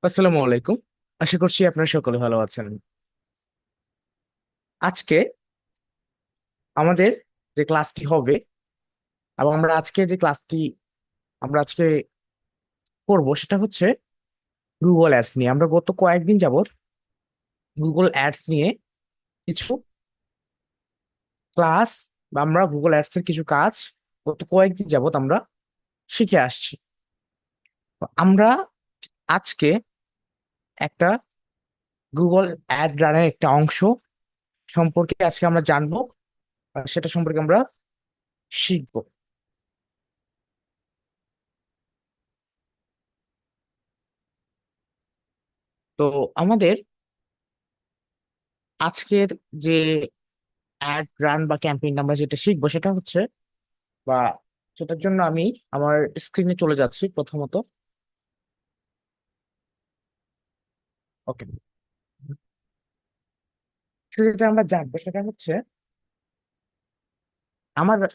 আসসালামু আলাইকুম। আশা করছি আপনারা সকলে ভালো আছেন। আজকে আমাদের যে ক্লাসটি হবে এবং আমরা আজকে করব সেটা হচ্ছে গুগল অ্যাডস নিয়ে। আমরা গত কয়েকদিন যাবত গুগল অ্যাডস নিয়ে কিছু ক্লাস বা আমরা গুগল অ্যাডস এর কিছু কাজ গত কয়েকদিন যাবত আমরা শিখে আসছি। তো আমরা আজকে একটা গুগল অ্যাড রানের একটা অংশ সম্পর্কে আজকে আমরা জানবো, আর সেটা সম্পর্কে আমরা শিখবো। তো আমাদের আজকের যে অ্যাড রান বা ক্যাম্পেইন আমরা যেটা শিখবো সেটা হচ্ছে, বা সেটার জন্য আমি আমার স্ক্রিনে চলে যাচ্ছি প্রথমত। ওকে, যেটা আমরা জানবো সেটা হচ্ছে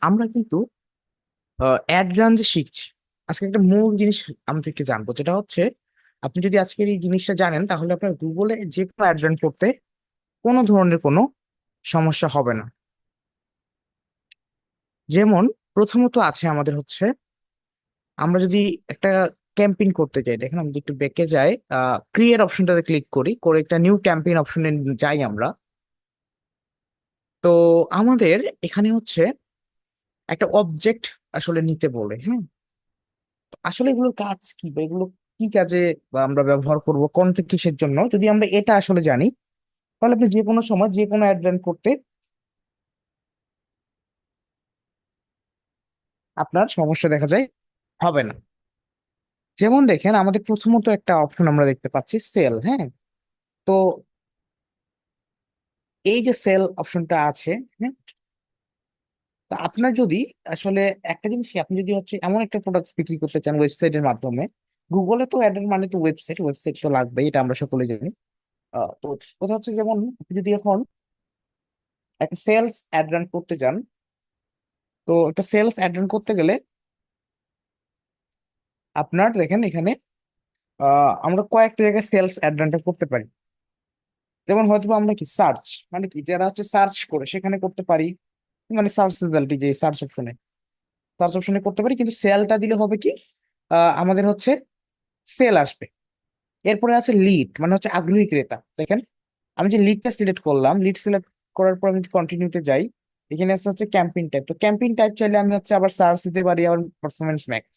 আমরা কিন্তু অ্যাড রান যে শিখছি, আজকে একটা মূল জিনিস আমাদেরকে জানবো, যেটা হচ্ছে আপনি যদি আজকের এই জিনিসটা জানেন তাহলে আপনার গুগলে যে কোনো অ্যাড রান করতে কোনো ধরনের কোনো সমস্যা হবে না। যেমন প্রথমত আছে আমাদের হচ্ছে, আমরা যদি একটা ক্যাম্পেইন করতে চাই, দেখেন আমি যদি একটু ব্যাকে যাই, ক্রিয়েট অপশনটাতে ক্লিক করি, করে একটা নিউ ক্যাম্পেইন অপশনে যাই আমরা। তো আমাদের এখানে হচ্ছে একটা অবজেক্ট আসলে নিতে বলে, হ্যাঁ। আসলে এগুলোর কাজ কি বা এগুলো কি কাজে বা আমরা ব্যবহার করব কোন থেকে কিসের জন্য, যদি আমরা এটা আসলে জানি তাহলে আপনি যে কোনো সময় যে কোনো অ্যাড রান করতে আপনার সমস্যা দেখা যায় হবে না। যেমন দেখেন আমাদের প্রথমত একটা অপশন আমরা দেখতে পাচ্ছি, সেল, হ্যাঁ। তো এই যে সেল অপশনটা আছে, হ্যাঁ, তো আপনার যদি আসলে একটা জিনিস কি, আপনি যদি হচ্ছে এমন একটা প্রোডাক্ট বিক্রি করতে চান ওয়েবসাইটের মাধ্যমে, গুগলে তো অ্যাডের মানে তো ওয়েবসাইট, ওয়েবসাইট তো লাগবে, এটা আমরা সকলে জানি। তো কথা হচ্ছে, যেমন আপনি যদি এখন একটা সেলস অ্যাড রান করতে চান, তো একটা সেলস অ্যাড রান করতে গেলে আপনার দেখেন এখানে আমরা কয়েকটা জায়গায় সেলস অ্যাড রানটা করতে পারি। যেমন হয়তো বা আমরা কি সার্চ, মানে কি যারা হচ্ছে সার্চ করে সেখানে করতে পারি, মানে সার্চ রেজাল্ট যে সার্চ অপশনে করতে পারি, কিন্তু সেলটা দিলে হবে কি, আমাদের হচ্ছে সেল আসবে। এরপরে আছে লিড, মানে হচ্ছে আগ্রহী ক্রেতা। দেখেন আমি যে লিডটা সিলেক্ট করলাম, লিড সিলেক্ট করার পর আমি কন্টিনিউতে যাই, এখানে আছে হচ্ছে ক্যাম্পেইন টাইপ। তো ক্যাম্পেইন টাইপ চাইলে আমি হচ্ছে আবার সার্চ দিতে পারি, আবার পারফরমেন্স ম্যাক্স।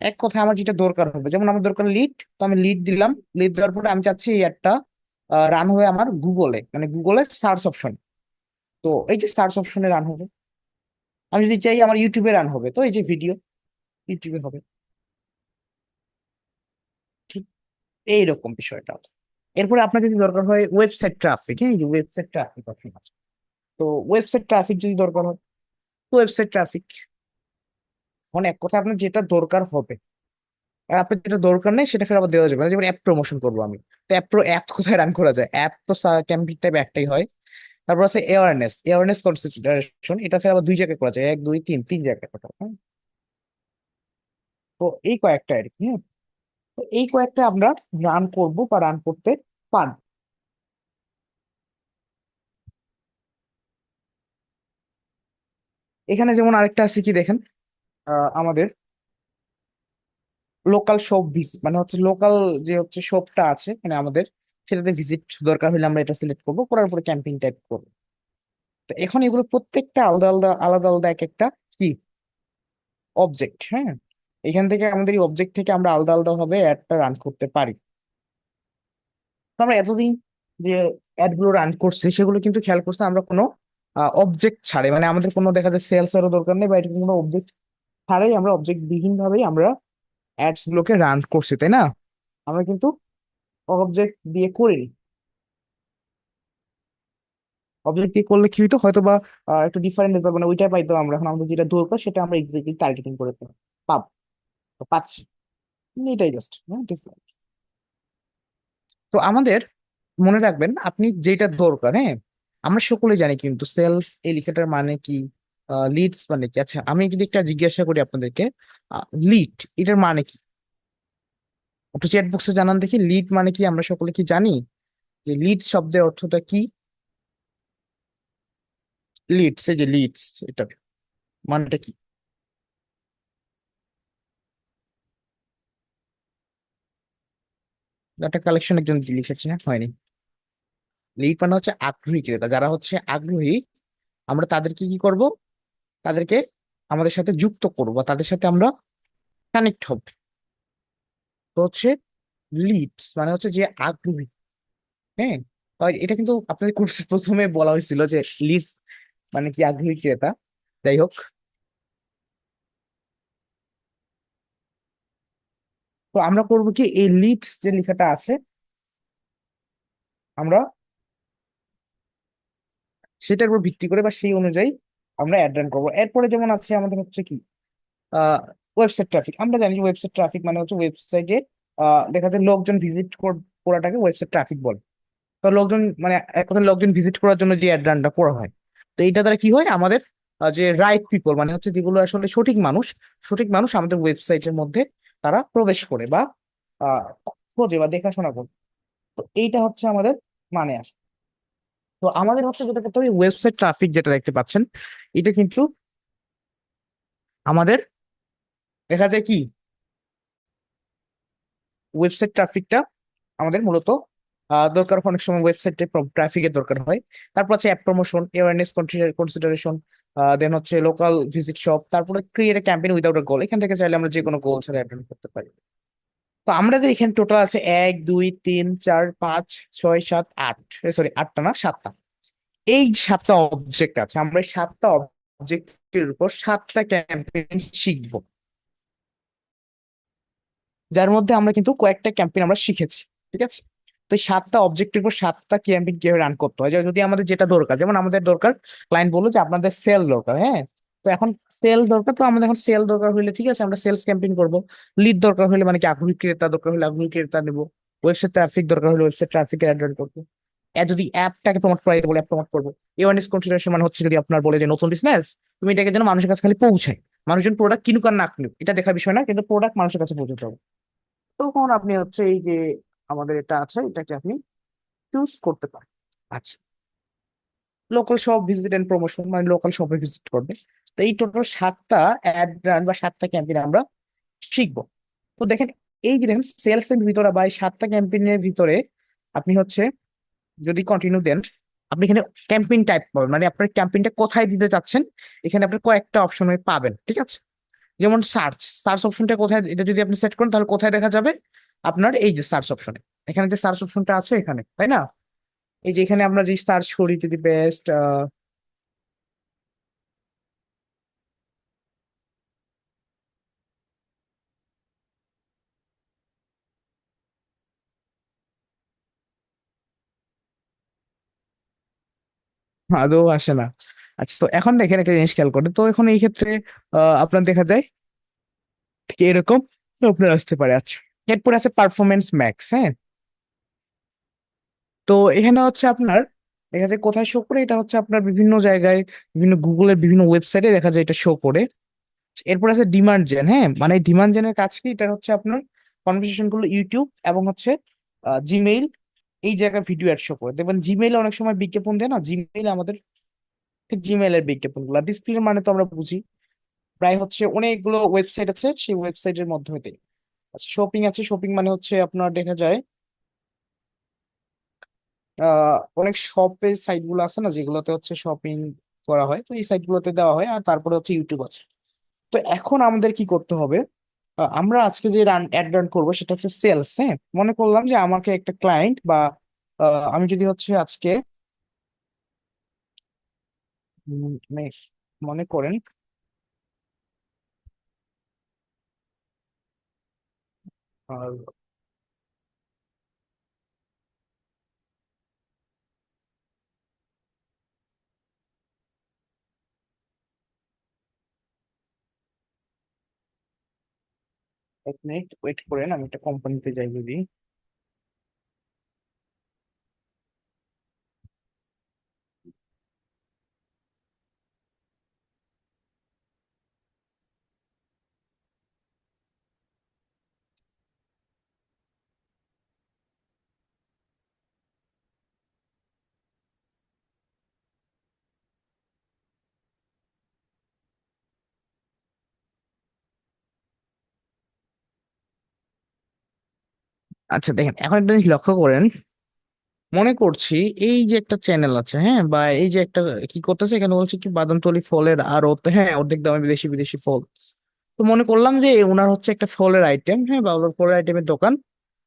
এক কথায় আমার যেটা দরকার হবে, যেমন আমার দরকার লিড, তো আমি লিড দিলাম। লিড দেওয়ার পরে আমি চাচ্ছি এই একটা রান হয়ে আমার গুগলে, মানে গুগলের সার্চ অপশন। তো এই যে সার্চ অপশনে রান হবে। আমি যদি চাই আমার ইউটিউবে রান হবে, তো এই যে ভিডিও ইউটিউবে হবে, ঠিক এইরকম বিষয়টা। এরপরে আপনার যদি দরকার হয় ওয়েবসাইট ট্রাফিক, হ্যাঁ, এই যে ওয়েবসাইট ট্রাফিক অপশন আছে। তো ওয়েবসাইট ট্রাফিক যদি দরকার হয়, ওয়েবসাইট ট্রাফিক, মানে এক কথা আপনার যেটা দরকার হবে। আর আপনার যেটা দরকার নেই সেটা ফের আবার দেওয়া যাবে না। যেমন অ্যাপ প্রমোশন করবো আমি, তো অ্যাপ কোথায় রান করা যায়, অ্যাপ তো ক্যাম্পিং টাইপ একটাই হয়। তারপর আছে এয়ারনেস কনসিডারেশন, এটা ফের আবার দুই জায়গায় করা যায়, এক দুই তিন তিন জায়গায় করা হয়, হ্যাঁ? তো এই কয়েকটা আর কি, হ্যাঁ। তো এই কয়েকটা আমরা রান করব বা রান করতে পারবো। এখানে যেমন আরেকটা আছে কি দেখেন, আমাদের লোকাল শপ ভিজিট, মানে হচ্ছে লোকাল যে হচ্ছে শপটা আছে মানে আমাদের, সেটাতে ভিজিট দরকার হলে আমরা এটা সিলেক্ট করবো, করার পরে ক্যাম্পিং টাইপ করবো। তো এখন এগুলো প্রত্যেকটা আলাদা আলাদা আলাদা আলাদা এক একটা কি অবজেক্ট, হ্যাঁ। এখান থেকে আমাদের এই অবজেক্ট থেকে আমরা আলাদা আলাদা ভাবে অ্যাডটা রান করতে পারি। তো আমরা এতদিন যে অ্যাড গুলো রান করছি সেগুলো কিন্তু খেয়াল করছি আমরা কোনো অবজেক্ট ছাড়ে, মানে আমাদের কোনো দেখা যায় সেলস এরও দরকার নেই বা এটা কোনো অবজেক্ট ছাড়াই আমরা অবজেক্ট বিহীন ভাবেই আমরা অ্যাডস গুলোকে রান করছি, তাই না? আমরা কিন্তু অবজেক্ট দিয়ে করিনি। অবজেক্ট দিয়ে করলে কি হইতো, হয়তো বা একটু ডিফারেন্ট রেজাল্ট, মানে ওইটাই পাইতো আমরা। এখন আমাদের যেটা দরকার সেটা আমরা এক্স্যাক্টলি টার্গেটিং করে পাবো, তো পাচ্ছি। এটাই জাস্ট ডিফারেন্ট। তো আমাদের মনে রাখবেন আপনি যেটা দরকার, হ্যাঁ। আমরা সকলে জানি কিন্তু সেলস এই লেখাটার মানে কি, লিডস মানে কি। আচ্ছা আমি যদি একটা জিজ্ঞাসা করি আপনাদেরকে, লিড এটার মানে কি? একটু চ্যাট বক্সে জানান দেখি, লিড মানে কি আমরা সকলে কি জানি? যে লিড শব্দের অর্থটা কি? লিডস, এই যে লিডস, এটা মানেটা কি? একটা কালেকশন একজন লিখেছে, হ্যাঁ, হয়নি। লিড মানে হচ্ছে আগ্রহী ক্রেতা, যারা হচ্ছে আগ্রহী, আমরা তাদেরকে কি করব? তাদেরকে আমাদের সাথে যুক্ত করবো, বা তাদের সাথে আমরা কানেক্ট হব। তো হচ্ছে লিডস মানে হচ্ছে যে আগ্রহী। হ্যাঁ, আর এটা কিন্তু আপনাদের কোর্সের প্রথমে বলা হয়েছিল যে লিডস মানে কি আগ্রহী ক্রেতা। যাই হোক, তো আমরা করবো কি, এই লিডস যে লেখাটা আছে, আমরা সেটার উপর ভিত্তি করে বা সেই অনুযায়ী আমরা অ্যাড রান করবো। এরপরে যেমন আছে আমাদের হচ্ছে কি, ওয়েবসাইট ট্রাফিক। আমরা জানি যে ওয়েবসাইট ট্রাফিক মানে হচ্ছে ওয়েবসাইটে দেখা যায় লোকজন ভিজিট করাটাকে ওয়েবসাইট ট্রাফিক বলে। তো লোকজন মানে এক কথা লোকজন ভিজিট করার জন্য যে অ্যাড রানটা করা হয়, তো এইটা দ্বারা কি হয় আমাদের, যে রাইট পিপল মানে হচ্ছে যেগুলো আসলে সঠিক মানুষ, সঠিক মানুষ আমাদের ওয়েবসাইটের মধ্যে তারা প্রবেশ করে বা আহ, খোঁজে বা দেখাশোনা করে। তো এইটা হচ্ছে আমাদের মানে আসে। তো আমাদের হচ্ছে যেটা করতে হবে, ওয়েবসাইট ট্রাফিক যেটা দেখতে পাচ্ছেন, এটা কিন্তু আমাদের দেখা যায় কি, ওয়েবসাইট ট্রাফিকটা আমাদের মূলত দরকার হয়, অনেক সময় ওয়েবসাইটে ট্রাফিকের দরকার হয়। তারপর আছে app promotion, awareness consideration, then হচ্ছে লোকাল ভিজিট শপ, তারপরে create a campaign without a goal. এখান থেকে চাইলে আমরা যে কোনো গোল ছাড়া অ্যাড করতে পারি। তো আমাদের এখানে টোটাল আছে 1 2 3 4 5 6 7 8, সরি আটটা না, সাতটা। এই সাতটা অবজেক্ট আছে, আমরা এই সাতটা অবজেক্টের উপর সাতটা ক্যাম্পেইন শিখবো, যার মধ্যে আমরা কিন্তু কয়েকটা ক্যাম্পেইন আমরা শিখেছি। ঠিক আছে? তো এই সাতটা অবজেক্টের উপর সাতটা ক্যাম্পেইন কিভাবে রান করতে হয়, যদি আমাদের যেটা দরকার, যেমন আমাদের দরকার, ক্লায়েন্ট বললো যে আপনাদের সেল দরকার, হ্যাঁ, তো এখন সেল দরকার, তো আমাদের এখন সেল দরকার হলে ঠিক আছে আমরা সেলস ক্যাম্পেইন করবো। লিড দরকার হলে মানে কি আগ্রহী ক্রেতা দরকার হলে আগ্রহী ক্রেতা নেবো। ওয়েবসাইট ট্রাফিক দরকার হলে ওয়েবসাইট ট্রাফিকের অ্যাড করবো। যদি অ্যাপটাকে প্রমোট করা যেতে বলে অ্যাপ প্রমোট করবো। এওয়ারনেস কনসিডারেশন মানে হচ্ছে যদি আপনার বলে যে নতুন বিজনেস, তুমি এটাকে যেন মানুষের কাছে খালি পৌঁছায়, মানুষজন প্রোডাক্ট কিনুক আর না কিনুক এটা দেখার বিষয় না, কিন্তু প্রোডাক্ট মানুষের কাছে পৌঁছতে হবে। তখন আপনি হচ্ছে এই যে আমাদের এটা আছে, এটাকে আপনি চুজ করতে পারেন। আচ্ছা, local shop visit and promotion মানে লোকাল শপে ভিজিট করবে। তো এই টোটাল সাতটা অ্যাড রান বা সাতটা ক্যাম্পেইন আমরা শিখবো। তো দেখেন, এই যে দেখেন সেলস এর ভিতরে বা এই সাতটা ক্যাম্পেইনের ভিতরে আপনি হচ্ছে যদি কন্টিনিউ দেন, আপনি এখানে ক্যাম্পেইন টাইপ পাবেন, মানে আপনার ক্যাম্পেইনটা কোথায় দিতে চাচ্ছেন, এখানে আপনি কয়েকটা অপশন পাবেন। ঠিক আছে? যেমন সার্চ, সার্চ অপশনটা কোথায়, এটা যদি আপনি সেট করেন তাহলে কোথায় দেখা যাবে? আপনার এই যে সার্চ অপশনে, এখানে যে সার্চ অপশনটা আছে এখানে, তাই না? এই যে এখানে আমরা যে সার্চ করি, যদি বেস্ট, আদৌ আসে না। আচ্ছা, তো এখন দেখেন একটা জিনিস খেয়াল করে, তো এখন এই ক্ষেত্রে আপনার দেখা যায় ঠিক এরকম আপনার আসতে পারে। আচ্ছা, এরপর আছে পারফরমেন্স ম্যাক্স, হ্যাঁ। তো এখানে হচ্ছে আপনার দেখা যায় কোথায় শো করে, এটা হচ্ছে আপনার বিভিন্ন জায়গায়, বিভিন্ন গুগলের বিভিন্ন ওয়েবসাইটে দেখা যায় এটা শো করে। এরপর আছে ডিমান্ড জেন, হ্যাঁ, মানে ডিমান্ড জেনের কাজ কি, এটা হচ্ছে আপনার কনভারসেশন গুলো ইউটিউব এবং হচ্ছে জিমেইল, এই জায়গায় ভিডিও অ্যাড শো করে। দেখবেন জিমেইলে অনেক সময় বিজ্ঞাপন দেয় না, জিমেইলে আমাদের ঠিক জিমেইলের বিজ্ঞাপন গুলো ডিসপ্লে মানে তো আমরা বুঝি, প্রায় হচ্ছে অনেকগুলো ওয়েবসাইট আছে সেই ওয়েবসাইটের মাধ্যমে দেয়। আচ্ছা, শপিং আছে, শপিং মানে হচ্ছে আপনার দেখা যায় অনেক শপের সাইট গুলো আছে না, যেগুলোতে হচ্ছে শপিং করা হয়, তো এই সাইট গুলোতে দেওয়া হয়। আর তারপরে হচ্ছে ইউটিউব আছে। তো এখন আমাদের কি করতে হবে, আমরা আজকে যে অ্যাড রান করবো সেটা হচ্ছে সেলস, হ্যাঁ। মনে করলাম যে আমাকে একটা ক্লায়েন্ট বা আমি যদি হচ্ছে আজকে মানে মনে করেন, এক মিনিট ওয়েট করেন, আমি একটা কোম্পানিতে যাই যদি। আচ্ছা দেখেন, এখন একটা জিনিস লক্ষ্য করেন। মনে করছি এই যে একটা চ্যানেল আছে, হ্যাঁ, বা এই যে একটা কি করতেছে এখানে বলছে কি বাদামতলি ফলের আর হ্যাঁ অর্ধেক দামে বিদেশি বিদেশি ফল। তো মনে করলাম যে ওনার হচ্ছে একটা ফলের আইটেম, হ্যাঁ, বা ওনার ফলের আইটেমের দোকান।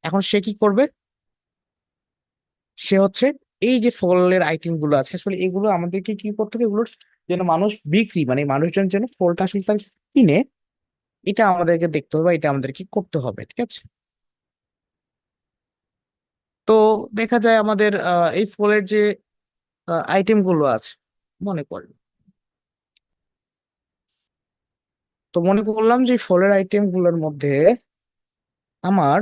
এখন সে কি করবে? সে হচ্ছে এই যে ফলের আইটেম গুলো আছে, আসলে এগুলো আমাদেরকে কি করতে হবে, এগুলোর যেন মানুষ বিক্রি মানে মানুষজন যেন ফলটা আসলে তার কিনে, এটা আমাদেরকে দেখতে হবে, এটা আমাদেরকে করতে হবে, ঠিক আছে? তো দেখা যায় আমাদের এই ফলের যে আইটেম গুলো আছে, মনে করেন, তো মনে করলাম যে এই ফলের আইটেম গুলোর মধ্যে আমার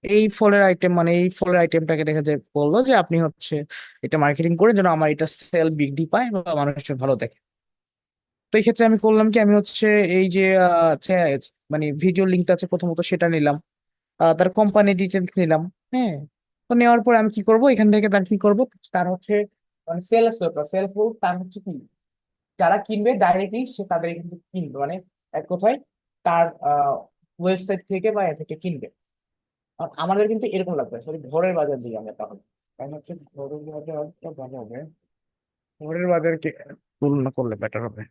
এই ফলের আইটেমটাকে দেখা যায় বললো যে আপনি হচ্ছে এটা মার্কেটিং করে যেন আমার এটা সেল বৃদ্ধি পায় বা মানুষের ভালো দেখে। তো এই ক্ষেত্রে আমি করলাম কি, আমি হচ্ছে এই যে মানে ভিডিও লিঙ্কটা আছে প্রথমত সেটা নিলাম, তার কোম্পানি ডিটেলস নিলাম, হ্যাঁ। তো নেওয়ার পর আমি কি করব, এখান থেকে তার কি করব, তার হচ্ছে মানে সেলস সেলস বলতে তার হচ্ছে কি, যারা কিনবে ডাইরেক্টলি সে তাদের এখান থেকে কিনবে, মানে এক কথায় তার ওয়েবসাইট থেকে বা এ থেকে কিনবে। আর আমাদের কিন্তু এরকম লাগবে সরি, ঘরের বাজার দিই আমরা তাহলে, কারণ হচ্ছে ঘরের বাজারটা ভালো হবে, ঘরের বাজারকে তুলনা করলে বেটার হবে।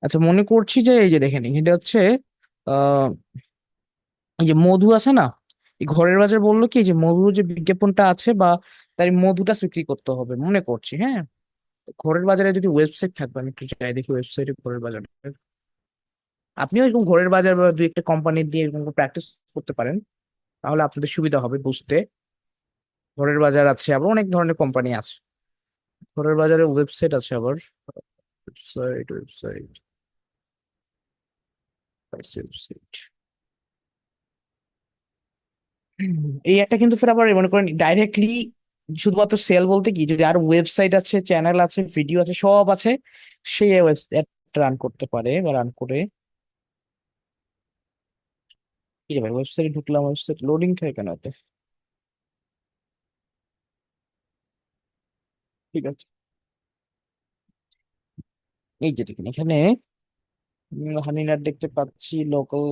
আচ্ছা মনে করছি যে এই যে দেখেন এটা হচ্ছে আহ এই যে মধু আছে না, এই ঘরের বাজার বললো কি যে মধুর যে বিজ্ঞাপনটা আছে বা তার এই মধুটা বিক্রি করতে হবে মনে করছি, হ্যাঁ। ঘরের বাজারে যদি ওয়েবসাইট থাকবে, আমি একটু যাই দেখি ওয়েবসাইটে ঘরের বাজার। আপনিও এরকম ঘরের বাজার বা দুই একটা কোম্পানি দিয়ে এরকম প্র্যাকটিস করতে পারেন, তাহলে আপনাদের সুবিধা হবে বুঝতে। ঘরের বাজার আছে, আবার অনেক ধরনের কোম্পানি আছে। ঘরের বাজারে ওয়েবসাইট আছে আবার, ওয়েবসাইট ওয়েবসাইট ওয়েবসাইট এই একটা কিন্তু ফের আবার মনে করেন ডাইরেক্টলি শুধুমাত্র সেল বলতে কি, যদি আর ওয়েবসাইট আছে, চ্যানেল আছে, ভিডিও আছে, সব আছে, সে ওয়েবসাইট রান করতে পারে বা রান করে। কি রে ভাই, ওয়েবসাইটে ঢুকলাম, ওয়েবসাইট লোডিং খায় কেন এত? ঠিক আছে, এই যে দেখেন এখানে হানিনাট দেখতে পাচ্ছি, লোকাল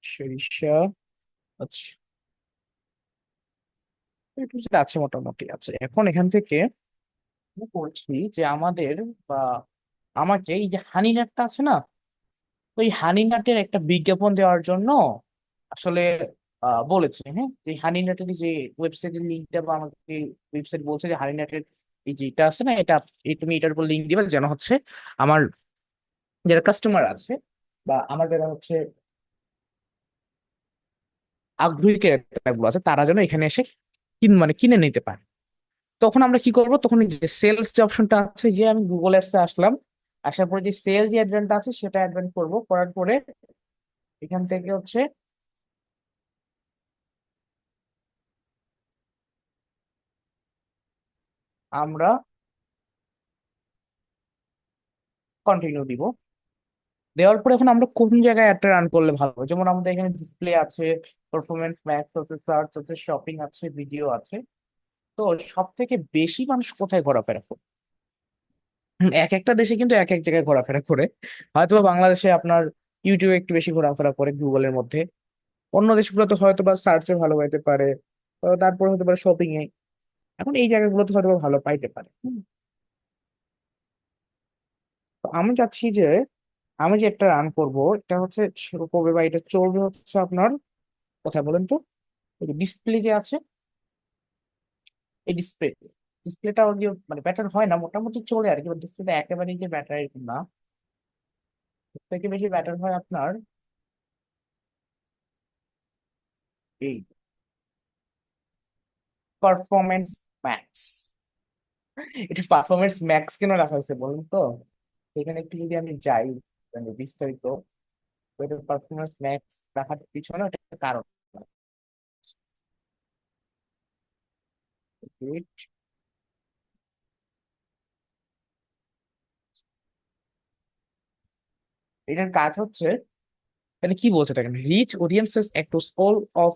সরিষা, আচ্ছা একটু যেটা আছে মোটামুটি আছে। এখন এখান থেকে আমি করছি যে আমাদের বা আমাকে এই যে হানিনাটটা আছে না, ওই হানিনাটের একটা বিজ্ঞাপন দেওয়ার জন্য আসলে বলেছে, হ্যাঁ, যে হানিনাটের যে ওয়েবসাইটের লিঙ্কটা বা আমাকে ওয়েবসাইট বলছে যে হানিনাটের এই যে এটা আছে না, এটা এই তুমি এটার উপর লিঙ্ক দিবে যেন হচ্ছে আমার যারা কাস্টমার আছে বা আমার যারা হচ্ছে আগ্রহী ক্রেতাগুলো আছে তারা যেন এখানে এসে মানে কিনে নিতে পারে। তখন আমরা কি করব, তখন এই যে সেলস যে অপশনটা আছে, যে আমি গুগল অ্যাডসে আসলাম, আসার পরে যে সেল যে অ্যাডভান্সটা আছে সেটা অ্যাডভান্স করব, করার পরে এখান থেকে হচ্ছে আমরা কন্টিনিউ দিব। দেওয়ার পরে এখন আমরা কোন জায়গায় অ্যাডটা রান করলে ভালো হবে, যেমন আমাদের এখানে ডিসপ্লে আছে, পারফরমেন্স ম্যাক্স আছে, সার্চ আছে, শপিং আছে, ভিডিও আছে। তো সব থেকে বেশি মানুষ কোথায় ঘোরাফেরা করে? এক একটা দেশে কিন্তু এক এক জায়গায় ঘোরাফেরা করে। হয়তো বা বাংলাদেশে আপনার ইউটিউবে একটু বেশি ঘোরাফেরা করে গুগলের মধ্যে, অন্য দেশগুলোতে হয়তো বা সার্চে ভালো পাইতে পারে, তারপর হতে পারে শপিং এ। এখন এই জায়গাগুলোতে হয়তো বা ভালো পাইতে পারে। তো আমি চাচ্ছি যে আমি যে একটা রান করব, এটা হচ্ছে শুরু করবে বা এটা চলবে হচ্ছে আপনার, কোথায় বলেন তো, ডিসপ্লে যে আছে, এই ডিসপ্লেটা মানে ব্যাটার হয় না, মোটামুটি চলে আর কি, ডিসপ্লেটা একেবারেই যে ব্যাটার এরকম না। এর থেকে বেশি ব্যাটার হয় আপনার এই পারফরমেন্স ম্যাক্স। এটা পারফরমেন্স ম্যাক্স কেন রাখা হয়েছে বলুন তো? এখানে একটু যদি আমি যাই মানে বিস্তারিত, তো এটা পারফরমেন্স ম্যাক্স রাখার পিছনে একটা কারণ এটার কাজ হচ্ছে, মানে কি বলছে দেখেন, reach audiences across all of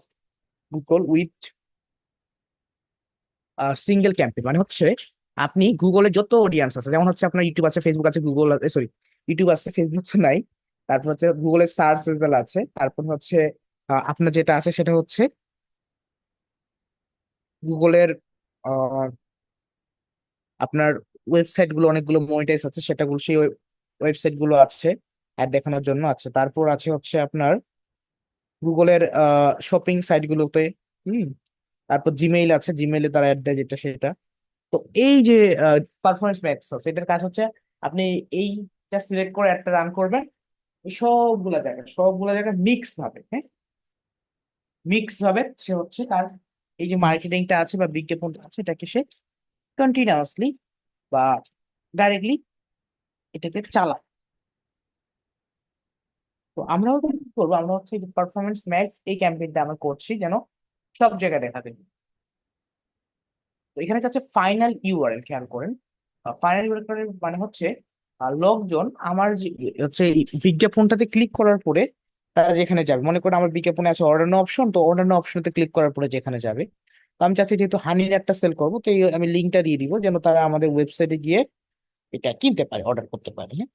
Google with single campaign. মানে হচ্ছে আপনি গুগলে যত অডিয়েন্স আছে, যেমন হচ্ছে আপনার ইউটিউব আছে, ফেসবুক আছে, গুগল, সরি, ইউটিউব আছে, ফেসবুক তো নাই, তারপর হচ্ছে গুগলের সার্চ রেজাল্ট আছে, তারপর হচ্ছে আপনার যেটা আছে সেটা হচ্ছে গুগলের আপনার ওয়েবসাইট গুলো, অনেকগুলো মনিটাইজ আছে, সেটাগুলো সেই ওয়েবসাইট গুলো আছে অ্যাড দেখানোর জন্য আছে। তারপর আছে হচ্ছে আপনার গুগলের শপিং সাইট গুলোতে। হুম। তারপর জিমেইল আছে, জিমেইলে তারা অ্যাড দেয় যেটা সেটা। তো এই যে পারফরমেন্স ম্যাক্স আছে, এটার কাজ হচ্ছে আপনি এইটা সিলেক্ট করে একটা রান করবেন, এই সবগুলা জায়গায় মিক্স ভাবে, হ্যাঁ, মিক্স ভাবে সে হচ্ছে তার এই যে মার্কেটিংটা আছে বা বিজ্ঞাপনটা আছে এটাকে সে কন্টিনিউয়াসলি বা ডাইরেক্টলি এটাকে চালায়। তো আমরাও তো কি করবো, আমরা হচ্ছে পারফরমেন্স ম্যাক্স এই ক্যাম্পেইনটা আমরা করছি যেন সব জায়গায় দেখা যায়। তো এখানে যাচ্ছে ফাইনাল ইউআরএল, খেয়াল করেন। ফাইনাল ইউআরএল মানে হচ্ছে লোকজন আমার যে হচ্ছে এই বিজ্ঞাপনটাতে ক্লিক করার পরে তারা যেখানে যাবে, মনে করেন আমার বিজ্ঞাপনে আছে অর্ডার নো অপশন, তো অর্ডার নো অপশনতে ক্লিক করার পরে যেখানে যাবে। তো আমি চাচ্ছি যেহেতু হানির একটা সেল করবো, তো আমি লিঙ্কটা দিয়ে দিব যেন তারা আমাদের ওয়েবসাইটে গিয়ে এটা কিনতে পারে, অর্ডার করতে পারে। হ্যাঁ,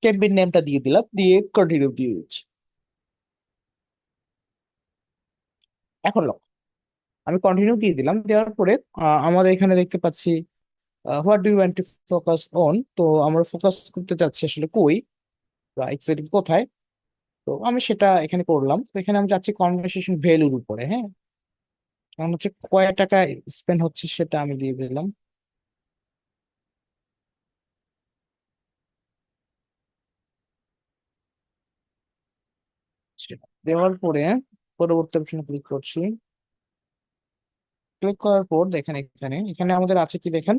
ক্যাম্পেইন নেমটা দিয়ে দিলাম, দিয়ে কন্টিনিউ দিয়ে দিচ্ছি। এখন লক, আমি কন্টিনিউ দিয়ে দিলাম, দেওয়ার পরে আমাদের এখানে দেখতে পাচ্ছি what do you want to focus on. তো আমরা ফোকাস করতে চাচ্ছি আসলে কই বা এক্সাক্টলি কোথায়। তো আমি সেটা এখানে করলাম। তো এখানে আমি যাচ্ছি কনভারসেশন ভ্যালুর উপরে। হ্যাঁ, কারণ হচ্ছে কয় টাকা স্পেন্ড হচ্ছে সেটা আমি দিয়ে দিলাম। সেটা দেওয়ার পরে পরবর্তী অপশনে ক্লিক করছি। ক্লিক করার পর দেখেন এখানে এখানে আমাদের আছে কি দেখেন,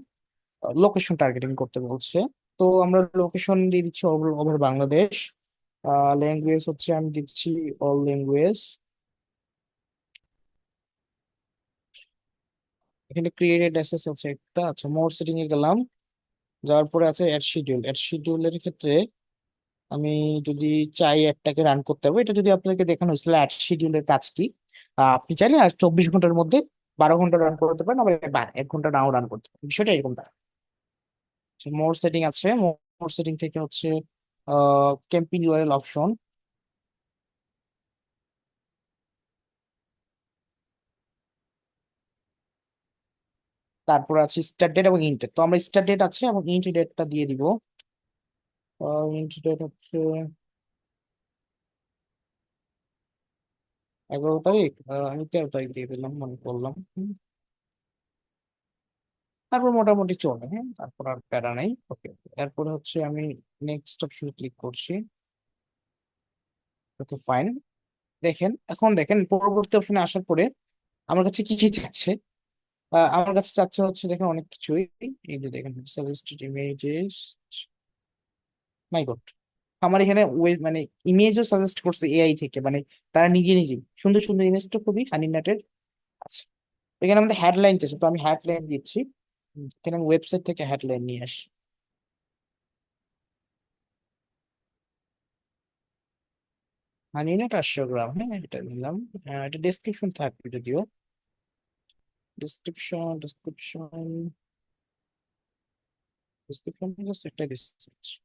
লোকেশন টার্গেটিং করতে বলছে। তো আমরা লোকেশন দিয়ে দিচ্ছি ওভার ওভার বাংলাদেশ। ল্যাঙ্গুয়েজ হচ্ছে আমি দিচ্ছি অল ল্যাঙ্গুয়েজ। এখানে ক্রিয়েটেড অ্যাসেস আছে একটা, আচ্ছা মোর সেটিং এ গেলাম। যাওয়ার পরে আছে অ্যাড শিডিউল। অ্যাড শিডিউলের ক্ষেত্রে আমি যদি চাই অ্যাডটাকে রান করতে হবে, এটা যদি আপনাকে দেখানো হয়েছিল অ্যাড শিডিউলের কাজ কি, আপনি চাইলে আর 24 ঘন্টার মধ্যে 12 ঘন্টা রান করতে পারেন, আবার 1 ঘন্টা নাও রান করতে পারেন, বিষয়টা এরকম। মোর সেটিং আছে, মোর সেটিং থেকে হচ্ছে ক্যাম্পেইন ইউআরএল অপশন, তারপর আছে স্টার্ট ডেট এবং ইন্ট ডেট। তো আমরা স্টার্ট ডেট আছে এবং ইন্ট ডেটটা দিয়ে দিব। ইন্ট ডেট হচ্ছে 11 তারিখ, আমি 13 তারিখ দিয়ে দিলাম, মনে করলাম। তারপর মোটামুটি চলে, হ্যাঁ, তারপর আর প্যারা নাই। ওকে, তারপরে হচ্ছে আমি নেক্সট অপশনে ক্লিক করছি। Okay fine. দেখেন এখন দেখেন পরবর্তী অপশনে আসার পরে আমার কাছে কি কি চাচ্ছে। আমার কাছে চাচ্ছে হচ্ছে দেখেন অনেক কিছুই। এই যে দেখেন সাজেস্টেড ইমেজেস, মাই গড, আমার এখানে ওই মানে ইমেজও সাজেস্ট করছে এআই থেকে, মানে তারা নিজে নিজে সুন্দর সুন্দর ইমেজ তো খুবই হানিনাটের আছে। এখানে আমাদের হেডলাইন চাইছে, তো আমি হেডলাইন দিচ্ছি। এখানে আমি ওয়েবসাইট থেকে হেডলাইন নিয়ে আসি। হানিনাট 800 গ্রাম, হ্যাঁ এটা নিলাম। এটা ডেসক্রিপশন থাকবে যদিও। ডিসক্রিপশন ডিসক্রিপশন ডিসক্রিপশন জাস্ট একটা ডিসক্রিপশন।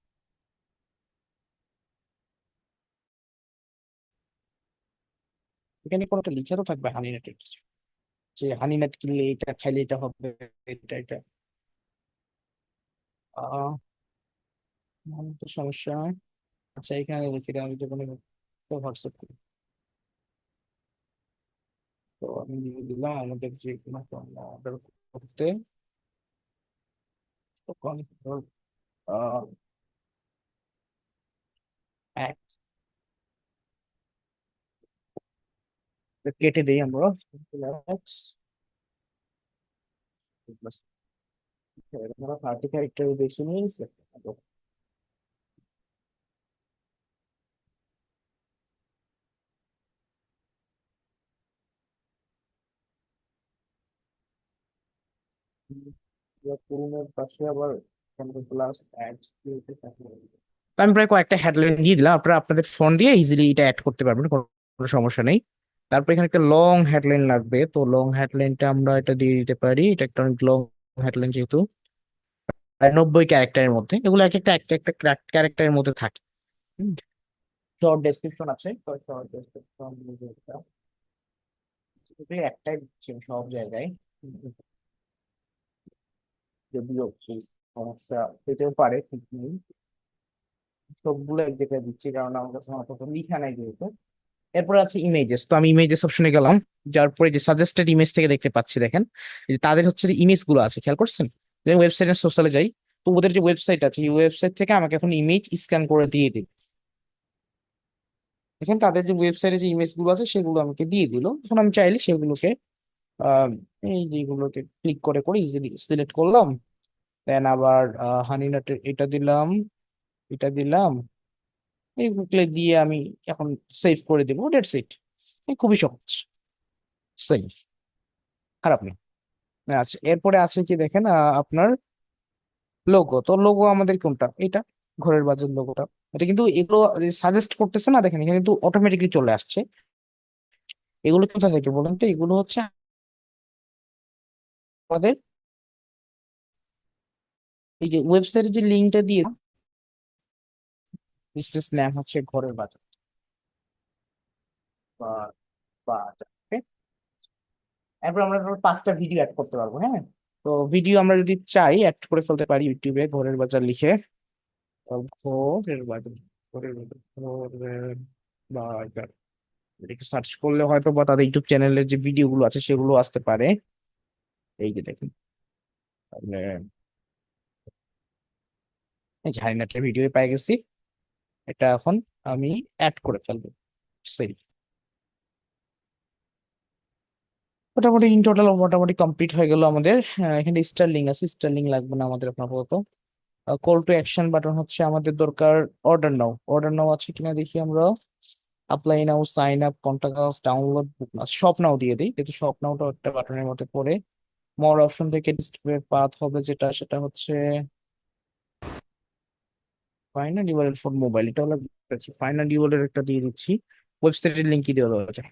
এখানে কোনো একটা লিখা তো থাকবে হানিনাটের কিছু, যে হানিনাট কিনলে এটা খাইলে এটা হবে, এটা এটা। আহ তো সমস্যা। আচ্ছা এখানে লিখে দিই, আমি যখন হোয়াটসঅ্যাপ করি। তো আমি দিয়ে দিলাম আমাদের যে কোনো অর্ডার করতে, তখন এক কেটে দিই আমরা। আমরা 30 ক্যারেক্টার বেশি নিয়েছি। তরুণের পাশে আবার প্লাস অ্যাড। আমি প্রায় কয়েকটা হেডলাইন দিয়ে দিলাম, আপনারা আপনাদের ফোন দিয়ে ইজিলি এটা অ্যাড করতে পারবেন, কোনো কোনো সমস্যা নেই। তারপর এখানে একটা লং হেডলাইন লাগবে, তো লং হেডলাইনটা আমরা এটা দিয়ে দিতে পারি, এটা একটা অনেক লং হেডলাইন যেহেতু, প্রায় 90 ক্যারেক্টারের মধ্যে, এগুলো এক একটা একটা একটা ক্যারেক্টারের মধ্যে থাকে। শর্ট ডেসক্রিপশন আছে, তো শর্ট ডেসক্রিপশন একটাই দিচ্ছি আমি সব জায়গায়, যদিও সেই সমস্যা হতেও পারে, ঠিক নেই। সবগুলো এক জায়গায় দিচ্ছি কারণ আমার কাছে অত লিখা নাই যেহেতু। এরপর আছে ইমেজেস, তো আমি ইমেজেস অপশনে গেলাম, যার পরে যে সাজেস্টেড ইমেজ থেকে দেখতে পাচ্ছি দেখেন, এই যে তাদের হচ্ছে যে ইমেজ গুলো আছে, খেয়াল করছেন? ওয়েবসাইটের সোশ্যালে যাই, তো ওদের যে ওয়েবসাইট আছে, এই ওয়েবসাইট থেকে আমাকে এখন ইমেজ স্ক্যান করে দিয়ে দিবে। এখন তাদের যে ওয়েবসাইটে যে ইমেজ গুলো আছে সেগুলো আমাকে দিয়ে দিল, এখন আমি চাইলে সেগুলোকে আহ এই যেগুলোকে ক্লিক করে করে ইজিলি সিলেক্ট করলাম, দেন আবার হানিনাটের এটা দিলাম, এটা দিলাম, এইগুলো দিয়ে আমি এখন সেভ করে দেবো, দ্যাটস ইট। খুবই সহজ, সেভ, খারাপ না। আচ্ছা, এরপরে আছে কি দেখেন, আপনার লোগো, তো লোগো আমাদের কোনটা, এটা ঘরের বাজার লোগোটা, এটা কিন্তু এগুলো সাজেস্ট করতেছে না, দেখেন এখানে কিন্তু অটোমেটিকলি চলে আসছে। এগুলো কোথা থেকে বলেন তো? এগুলো হচ্ছে আমাদের এই যে ওয়েবসাইটের যে লিঙ্কটা দিয়ে, বিজনেস নাম হচ্ছে ঘরের বাজার বা বাজার, okay? এরপর আমরা ধরো 5টা ভিডিও অ্যাড করতে পারবো, হ্যাঁ। তো ভিডিও আমরা যদি চাই অ্যাড করে ফেলতে পারি ইউটিউবে ঘরের বাজার লিখে, তো ঘরের বাজার, ঘরের বাজার, ঘরের বাজার এটা সার্চ করলে হয়তো বা তাদের ইউটিউব চ্যানেলের যে ভিডিও গুলো আছে সেগুলো আসতে পারে। এই যে দেখুন, তাহলে এই ঝাড়িনাটের ভিডিও পেয়ে গেছি, এটা এখন আমি অ্যাড করে ফেলবো, সেই মোটামুটি ইন টোটাল মোটামুটি কমপ্লিট হয়ে গেল আমাদের। এখানে স্টারলিং আছে, স্টারলিং লাগবে না আমাদের এখন আপাতত। কল টু অ্যাকশন বাটন হচ্ছে আমাদের দরকার, অর্ডার নাও, অর্ডার নাও আছে কিনা দেখি আমরা, apply now, sign up, contact us, download, book now, shop now দিয়ে দিই, কিন্তু শপ নাওটা একটা বাটনের মধ্যে পড়ে। মোর অপশন থেকে ডিসপ্লে পাথ হবে যেটা, সেটা হচ্ছে ফাইনাল ইউআরএল ফর মোবাইল, এটা হলো ফাইনাল ইউআরএল একটা দিয়ে দিচ্ছি, ওয়েবসাইটের লিঙ্কই দিয়ে দেওয়া যায়।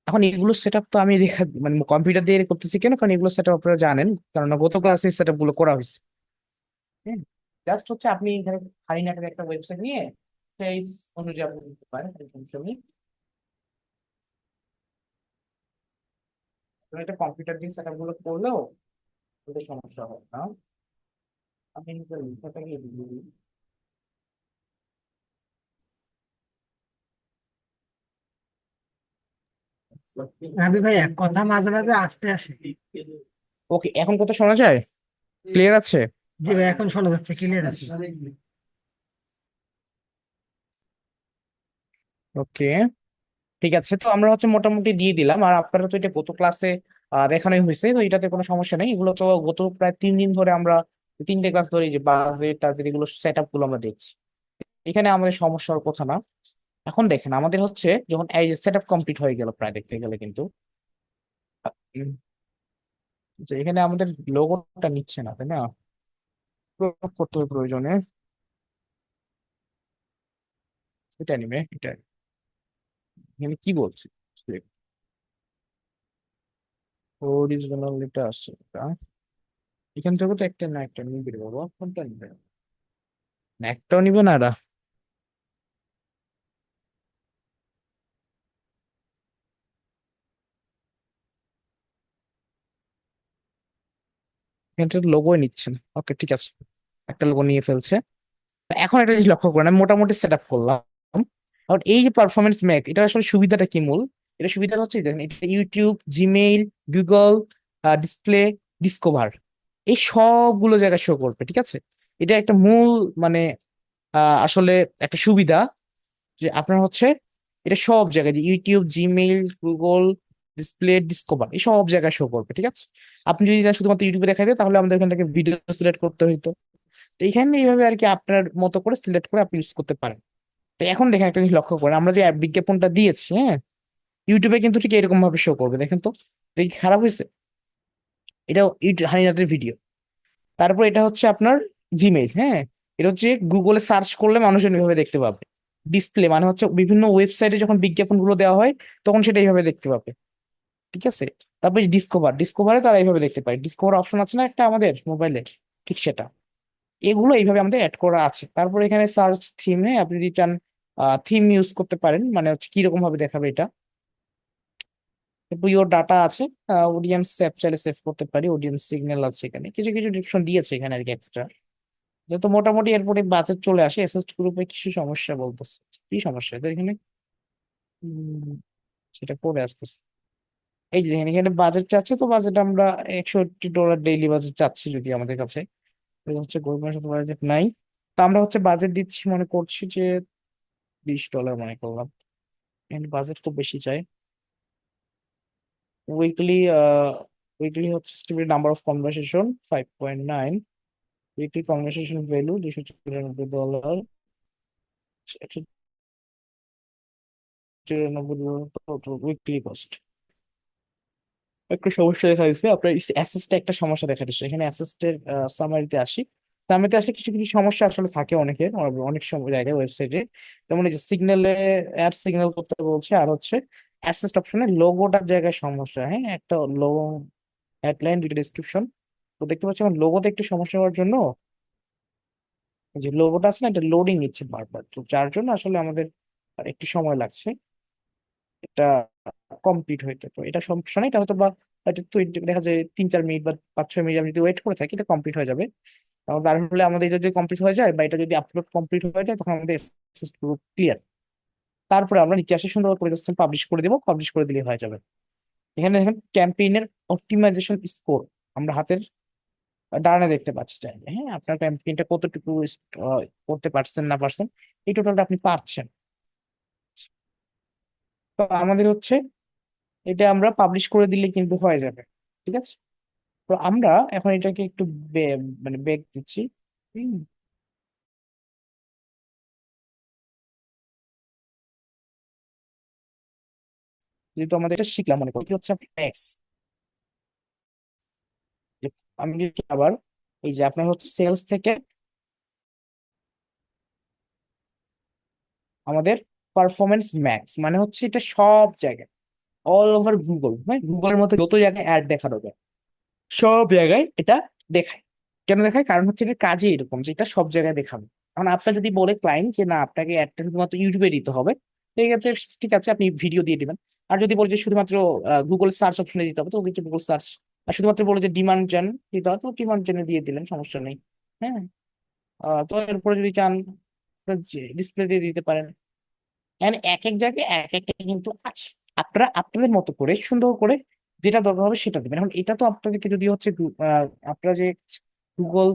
এখন এগুলো সেট আপ তো আমি দেখা মানে কম্পিউটার দিয়ে করতেছি কেন, কারণ এগুলো সেট আপ আপনারা জানেন, কারণ গত ক্লাসে সেট আপ গুলো করা হয়েছে। হ্যাঁ, জাস্ট হচ্ছে আপনি এখানে হারিনাটের একটা ওয়েবসাইট নিয়ে সেই অনুযায়ী আপনি দিতে পারেন, কোনো সমস্যা নেই। আপনি একটা কম্পিউটার দিয়ে সেট আপ গুলো করলেও ওদের সমস্যা হবে না। আমি নিজের লিখাটাকে দিয়ে দিই। রাবি ভাই, এক কথা মাঝে মাঝে আসতে আসে। ওকে, এখন কথা শোনা যায়? ক্লিয়ার আছে? জি ভাই, এখন শোনা যাচ্ছে, ক্লিয়ার আছে। ওকে, ঠিক আছে, তো আমরা হচ্ছে মোটামুটি দিয়ে দিলাম, আর আপনারা তো এটা গত ক্লাসে দেখানোই হয়েছে, তো এটাতে কোনো সমস্যা নেই। এগুলো তো গত প্রায় 3 দিন ধরে আমরা 3টে ক্লাস ধরে এই যে বাজেট টাজেট এগুলো সেট আপ গুলো আমরা দেখছি, এখানে আমাদের সমস্যার কথা না। এখন দেখেন আমাদের হচ্ছে যখন এই সেট আপ কমপ্লিট হয়ে গেল প্রায় দেখতে গেলে কিন্তু, উম, যে এখানে আমাদের লোগোটা নিচ্ছে না, তাই না? প্রয়োগ করতে হবে প্রয়োজনে, এটা নিবে, এটা এখানে কি বলছে, অরিজিনাল এটা আসছে এটা। এখান থেকে তো একটা না একটা নিবে রে বাবা, কোনটা নিবে? না, একটাও নিবে না এরা। এখানটা লোগোই নিচ্ছে না, ওকে ঠিক আছে, একটা লোগো নিয়ে ফেলছে। এখন একটা জিনিস লক্ষ্য করেন, আমি মোটামুটি সেট আপ করলাম। আর এই যে পারফরমেন্স ম্যাক, এটা আসলে সুবিধাটা কি মূল? এটা সুবিধা হচ্ছে দেখেন, এটা YouTube, Gmail, Google, display, discover, এই সবগুলো জায়গায় শো করবে, ঠিক আছে? এটা একটা মূল মানে আসলে একটা সুবিধা, যে আপনার হচ্ছে এটা সব জায়গায়, যে YouTube, Gmail, Google, display, discover, এই সব জায়গায় শো করবে, ঠিক আছে? আপনি যদি এটা শুধুমাত্র ইউটিউবে দেখাই দেয় তাহলে আমাদের এখান থেকে ভিডিও সিলেক্ট করতে হইতো। তো এইখানে এইভাবে আর কি আপনার মতো করে সিলেক্ট করে আপনি ইউজ করতে পারেন। তো এখন দেখেন একটা জিনিস লক্ষ্য করেন, আমরা যে বিজ্ঞাপনটা দিয়েছি, হ্যাঁ, ইউটিউবে কিন্তু ঠিক এরকম ভাবে শো করবে, দেখেন তো। এটা কি খারাপ হয়েছে? এটা হানিনাটের ভিডিও। তারপর এটা হচ্ছে আপনার জিমেইল, হ্যাঁ। এটা হচ্ছে গুগলে সার্চ করলে মানুষজন এইভাবে দেখতে পাবে। ডিসপ্লে মানে হচ্ছে বিভিন্ন ওয়েবসাইটে যখন বিজ্ঞাপনগুলো দেওয়া হয় তখন সেটা এইভাবে দেখতে পাবে, ঠিক আছে। তারপর ডিসকভারে তারা এইভাবে দেখতে পায়, ডিসকভার অপশন আছে না একটা আমাদের মোবাইলে, ঠিক সেটা। এগুলো এইভাবে আমাদের অ্যাড করা আছে। তারপর এখানে সার্চ থিমে আপনি যদি চান থিম ইউজ করতে পারেন, মানে হচ্ছে কিরকম ভাবে দেখাবে এটা। ইওর ডাটা আছে, অডিয়েন্স সেভ চাইলে সেভ করতে পারি, অডিয়েন্স সিগন্যাল আছে, এখানে কিছু কিছু ডিসক্রিপশন দিয়েছে এখানে আর কি এক্সট্রা। যেহেতু মোটামুটি এরপরে বাজেট চলে আসে, এসএস গ্রুপে কিছু সমস্যা বলতেছে। কি সমস্যা তো এখানে? উম, সেটা পরে আসতেছে। এই যে দেখেন এখানে বাজেট চাচ্ছে, তো বাজেট আমরা $61 ডেইলি বাজেট চাচ্ছি যদি আমাদের কাছে। এটা হচ্ছে গরিব মানুষের বাজেট নাই। তো আমরা হচ্ছে বাজেট দিচ্ছি, মনে করছি যে $20 মনে করলাম। এখানে বাজেট খুব বেশি চাই। উইকলি উইকলি হচ্ছে number of conversation 5.9, weekly conversation value $294, 194 weekly cost. একটা সমস্যা দেখা দিচ্ছে আপনার অ্যাসেসটা, একটা সমস্যা দেখা দিচ্ছে এখানে অ্যাসেস্টের সামারিতে আসি। সামারিতে আসলে কিছু কিছু সমস্যা আসলে থাকে অনেকের, অনেক সময় জায়গায় ওয়েবসাইটে। যেমন এই যে সিগন্যালে অ্যাড সিগন্যাল করতে বলছে, আর হচ্ছে অ্যাসেস্ট অপশনে লোগোটার জায়গায় সমস্যা, হ্যাঁ। একটা লোগো, হেডলাইন, দুইটা ডেসক্রিপশন। তো দেখতে পাচ্ছি আমার লোগোতে একটু সমস্যা হওয়ার জন্য এই যে লোগোটা আছে না, এটা লোডিং নিচ্ছে বারবার, তো যার জন্য আসলে আমাদের একটু সময় লাগছে এটা কমপ্লিট হইতে। তো এটা সমস্যা নেই, এটা হয়তো বা হয়তো দেখা যায় 3-4 মিনিট বা 5-6 মিনিট আমি যদি ওয়েট করে থাকি এটা কমপ্লিট হয়ে যাবে। তার ফলে আমাদের এটা যদি কমপ্লিট হয়ে যায় বা এটা যদি আপলোড কমপ্লিট হয়ে যায় তখন আমাদের পুরো ক্লিয়ার। তারপরে আমরা নিচে আসে সুন্দর করে পাবলিশ করে দেবো, পাবলিশ করে দিলে হয়ে যাবে। এখানে দেখেন ক্যাম্পেইনের অপটিমাইজেশন স্কোর আমরা হাতের ডানে দেখতে পাচ্ছি চাইলে, হ্যাঁ। আপনার ক্যাম্পেইনটা কতটুকু করতে পারছেন না পারছেন, এই টোটালটা আপনি পাচ্ছেন। তো আমাদের হচ্ছে এটা আমরা পাবলিশ করে দিলে কিন্তু হয়ে যাবে, ঠিক আছে। তো আমরা এখন এটাকে একটু মানে বেগ দিচ্ছি। হুম, যেহেতু আমাদের এটা শিখলাম, মনে করি কি হচ্ছে ম্যাক্স। আমি যদি আবার এই যে আপনার হচ্ছে সেলস থেকে আমাদের পারফরমেন্স ম্যাক্স, মানে হচ্ছে এটা সব জায়গায় অল ওভার গুগল, মানে গুগলের মতো যত জায়গায় অ্যাড দেখানো যায় সব জায়গায় এটা দেখায়। কেন দেখায়? কারণ হচ্ছে এটা কাজে এরকম যে এটা সব জায়গায় দেখাবে। এখন আপনার যদি বলে ক্লায়েন্ট যে না আপনাকে অ্যাডটা শুধুমাত্র ইউটিউবে দিতে হবে, সেই ক্ষেত্রে ঠিক আছে আপনি ভিডিও দিয়ে দিবেন। আর যদি বলে যে শুধুমাত্র গুগল সার্চ অপশনে দিতে হবে, তো ওদেরকে গুগল সার্চ। আর শুধুমাত্র বলে যে ডিমান্ড জেন দিতে হবে, তো ডিমান্ড জেনে দিয়ে দিলেন, সমস্যা নেই, হ্যাঁ। তো এরপরে যদি চান ডিসপ্লে দিয়ে দিতে পারেন। এন্ড এক এক জায়গায় এক একটা কিন্তু আছে, আপনারা আপনাদের মতো করে সুন্দর করে যেটা দরকার হবে সেটা দিবেন। এখন এটা তো আপনাদেরকে যদি হচ্ছে আপনারা যে গুগল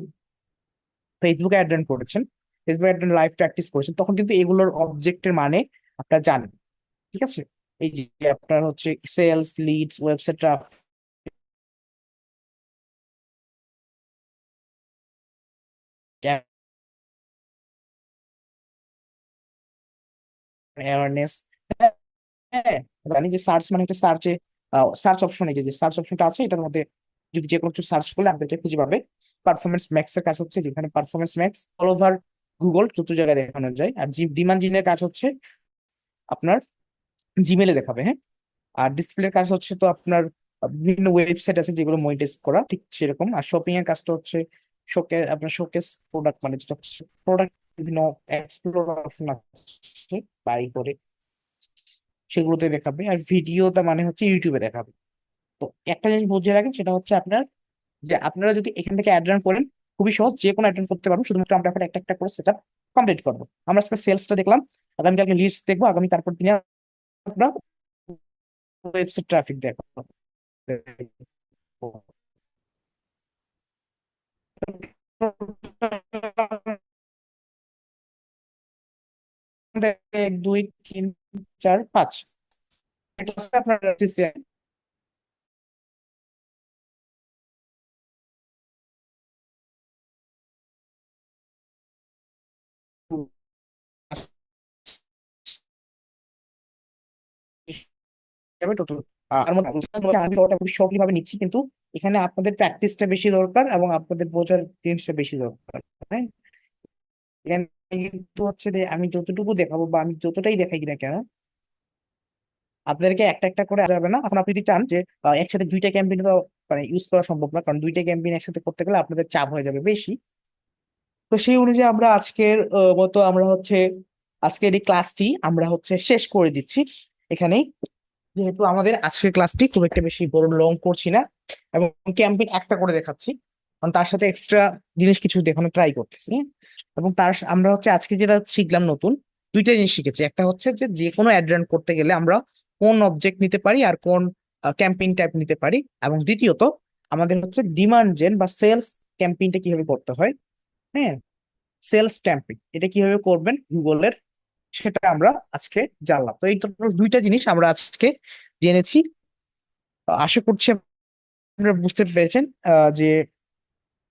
ফেসবুকে অ্যাড রান করেছেন, ফেসবুক অ্যাড লাইভ প্র্যাকটিস করেছেন, তখন কিন্তু এগুলোর অবজেক্টের মানে আপনারা জানেন, ঠিক আছে। এই যে আপনার হচ্ছে sales, leads, website traffic, awareness, হ্যাঁ। জানি যে সার্চ মানে হচ্ছে সার্চে সার্চ অপশন, এই যে সার্চ অপশনটা আছে এটার মধ্যে যদি যে কোনো কিছু সার্চ করলে আপনাদেরকে খুঁজে পাবে। পারফরমেন্স ম্যাক্স এর কাজ হচ্ছে যেখানে performance max all over Google যত জায়গায় দেখানো যায়। আর ডিমান্ড জিনের কাজ হচ্ছে আপনার জিমেলে দেখাবে, হ্যাঁ। আর ডিসপ্লের কাজ হচ্ছে তো আপনার বিভিন্ন ওয়েবসাইট আছে যেগুলো মনিটাইজ করা, ঠিক সেরকম। আর শপিং এর কাজটা হচ্ছে আপনার শোকেস প্রোডাক্ট, মানে যেটা হচ্ছে প্রোডাক্ট বিভিন্ন এক্সপ্লোর অপশন আছে বাই করে সেগুলোতে দেখাবে। আর ভিডিওটা মানে হচ্ছে ইউটিউবে দেখাবে। তো একটা জিনিস বুঝে রাখেন, সেটা হচ্ছে আপনার যে আপনারা যদি এখান থেকে অ্যাড রান করেন, খুবই সহজ, যে কোনো অ্যাড রান করতে পারবেন, শুধুমাত্র আমরা এখন একটা একটা করে সেট আপ কমপ্লিট করবো। আমরা আজকে সেলসটা দেখলাম, আগামীকালকে লিডস দেখবো, আগামী তারপর দিনে আমরা ওয়েবসাইট ট্রাফিক দেখবো। এক, দুই, তিন, চার, পাঁচ, এটা হচ্ছে আপনার টোটাল আর মনে হয় আমি ওটা খুব শর্টলি ভাবে নিচ্ছি, কিন্তু এখানে আপনাদের প্র্যাকটিসটা বেশি দরকার এবং আপনাদের বোঝার জিনিসটা বেশি দরকার। হ্যাঁ, এখানে কিন্তু হচ্ছে যে আমি যতটুকু দেখাবো বা আমি যতটাই দেখাই না কেন, আপনাদেরকে একটা একটা করে যাবে না। এখন আপনি যদি চান যে একসাথে দুইটা ক্যাম্পেইন তো মানে ইউজ করা সম্ভব না, কারণ দুইটা ক্যাম্পেইন একসাথে করতে গেলে আপনাদের চাপ হয়ে যাবে বেশি। তো সেই অনুযায়ী আমরা আজকের মতো আমরা হচ্ছে আজকের এই ক্লাসটি আমরা হচ্ছে শেষ করে দিচ্ছি এখানেই, যেহেতু আমাদের আজকের ক্লাসটি খুব একটা বেশি বড় লং করছি না, এবং ক্যাম্পেইন একটা করে দেখাচ্ছি, কারণ তার সাথে এক্সট্রা জিনিস কিছু দেখানো ট্রাই করতেছি। এবং আমরা হচ্ছে আজকে যেটা শিখলাম নতুন দুইটা জিনিস শিখেছি। একটা হচ্ছে যে যে কোনো অ্যাড রান করতে গেলে আমরা কোন অবজেক্ট নিতে পারি আর কোন ক্যাম্পেইন টাইপ নিতে পারি, এবং দ্বিতীয়ত আমাদের হচ্ছে ডিমান্ড জেন বা সেলস ক্যাম্পেইনটা কিভাবে করতে হয়। হ্যাঁ, সেলস ক্যাম্পেইন এটা কিভাবে করবেন গুগলের, সেটা আমরা আজকে জানলাম। তো এই টোটাল দুইটা জিনিস আমরা আজকে জেনেছি। আশা করছি আপনারা বুঝতে পেরেছেন যে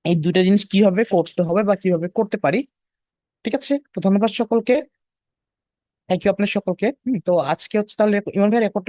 এই দুইটা জিনিস কিভাবে করতে হবে বা কিভাবে করতে পারি। ঠিক আছে, তো ধন্যবাদ সকলকে, থ্যাংক ইউ আপনার সকলকে। তো আজকে হচ্ছে তাহলে ইমন ভাই রেকর্ড